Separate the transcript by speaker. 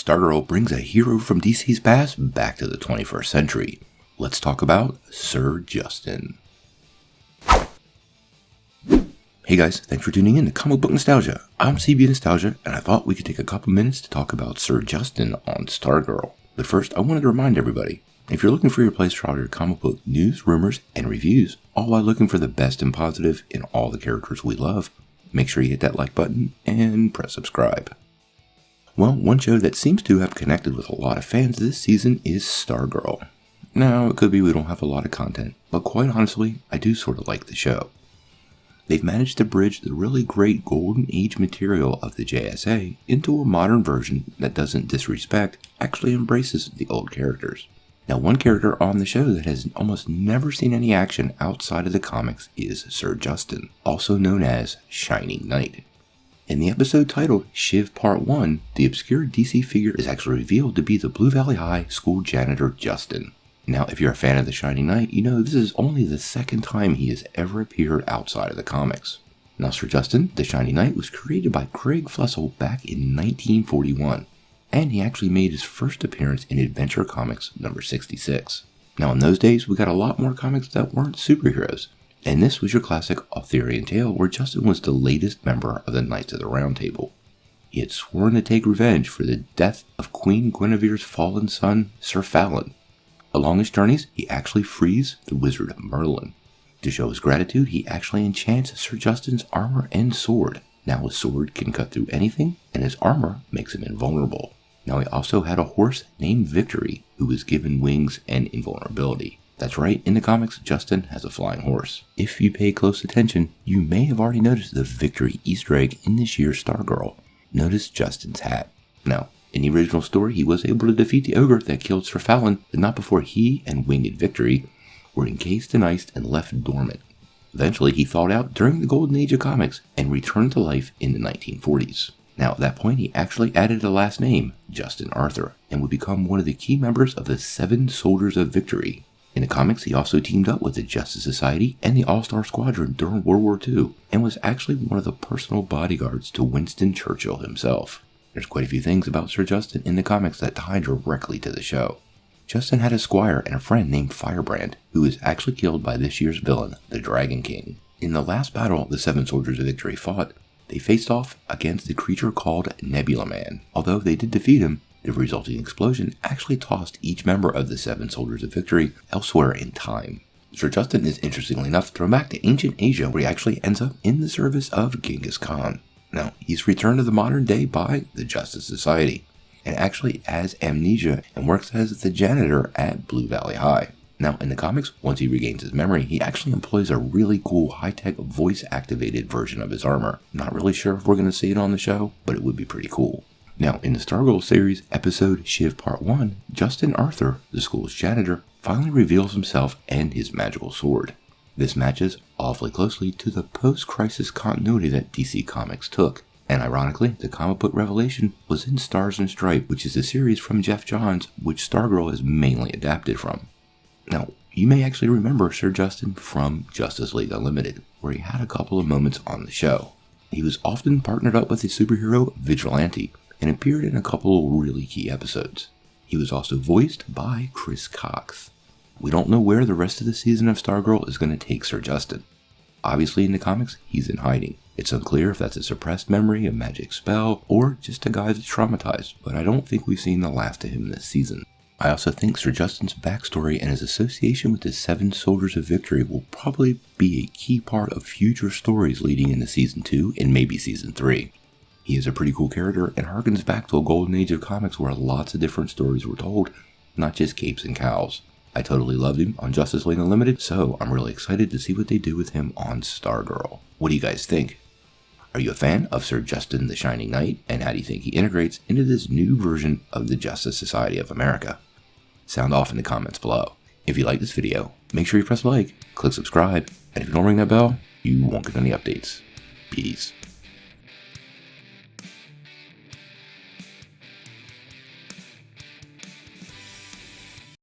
Speaker 1: Stargirl brings a hero from DC's past back to the 21st century. Let's talk about Sir Justin. Hey guys, thanks for tuning in to Comic Book Nostalgia. I'm CB Nostalgia, and I thought we could take a couple minutes to talk about Sir Justin on Stargirl. But first, I wanted to remind everybody, if you're looking for your place for all your comic book news, rumors, and reviews, all while looking for the best and positive in all the characters we love, make sure you hit that like button and press subscribe. Well, one show that seems to have connected with a lot of fans this season is Stargirl. Now, it could be we don't have a lot of content, but quite honestly, I do sort of like the show. They've managed to bridge the really great golden age material of the JSA into a modern version that doesn't disrespect, actually embraces the old characters. Now, one character on the show that has almost never seen any action outside of the comics is Sir Justin, also known as Shining Knight. In the episode titled Shiv Part 1, the obscure DC figure is actually revealed to be the Blue Valley High school janitor Justin. Now, if you're a fan of the Shining Knight, you know this is only the second time he has ever appeared outside of the comics. Now, Sir Justin, the Shining Knight, was created by Craig Flessel back in 1941, and he actually made his first appearance in Adventure Comics number 66. Now, in those days, we got a lot more comics that weren't superheroes, and this was your classic Arthurian tale where Justin was the latest member of the Knights of the Round Table. He had sworn to take revenge for the death of Queen Guinevere's fallen son, Sir Fallon. Along his journeys, he actually frees the Wizard Merlin. To show his gratitude, he actually enchants Sir Justin's armor and sword. Now his sword can cut through anything, and his armor makes him invulnerable. Now he also had a horse named Victory, who was given wings and invulnerability. That's right, in the comics, Justin has a flying horse. If you pay close attention, you may have already noticed the Victory Easter egg in this year's Stargirl. Notice Justin's hat. Now, in the original story, he was able to defeat the ogre that killed Sir Fallon, but not before he and Winged Victory were encased in ice and left dormant. Eventually, he thawed out during the golden age of comics and returned to life in the 1940s. Now, at that point, he actually added a last name, Justin Arthur, and would become one of the key members of the 7 Soldiers of Victory. In the comics, he also teamed up with the Justice Society and the All-Star Squadron during World War II, and was actually one of the personal bodyguards to Winston Churchill himself. There's quite a few things about Sir Justin in the comics that tie directly to the show. Justin had a squire and a friend named Firebrand, who was actually killed by this year's villain, the Dragon King. In the last battle the 7 Soldiers of Victory fought, they faced off against the creature called Nebula Man. Although they did defeat him, the resulting explosion actually tossed each member of the 7 Soldiers of Victory elsewhere in time. Sir Justin is interestingly enough thrown back to ancient Asia, where he actually ends up in the service of Genghis Khan. Now, he's returned to the modern day by the Justice Society, and actually has amnesia and works as the janitor at Blue Valley High. Now, in the comics, once he regains his memory, he actually employs a really cool high-tech voice-activated version of his armor. Not really sure if we're going to see it on the show, but it would be pretty cool. Now, in the Stargirl series, episode Shiv Part 1, Justin Arthur, the school's janitor, finally reveals himself and his magical sword. This matches awfully closely to the post-crisis continuity that DC Comics took. And ironically, the comic book revelation was in Stars and Stripe, which is a series from Jeff Johns, which Stargirl is mainly adapted from. Now, you may actually remember Sir Justin from Justice League Unlimited, where he had a couple of moments on the show. He was often partnered up with the superhero Vigilante, and appeared in a couple of really key episodes. He was also voiced by Chris Cox. We don't know where the rest of the season of Stargirl is going to take Sir Justin. Obviously in the comics, he's in hiding. It's unclear if that's a suppressed memory, a magic spell, or just a guy that's traumatized, but I don't think we've seen the last of him this season. I also think Sir Justin's backstory and his association with the 7 Soldiers of Victory will probably be a key part of future stories leading into Season 2 and maybe Season 3. He is a pretty cool character and harkens back to a golden age of comics where lots of different stories were told, not just capes and cows. I totally loved him on Justice League Unlimited, so I'm really excited to see what they do with him on Stargirl. What do you guys think? Are you a fan of Sir Justin the Shining Knight, and how do you think he integrates into this new version of the Justice Society of America? Sound off in the comments below. If you like this video, make sure you press like, click subscribe, and if you don't ring that bell, you won't get any updates. Peace.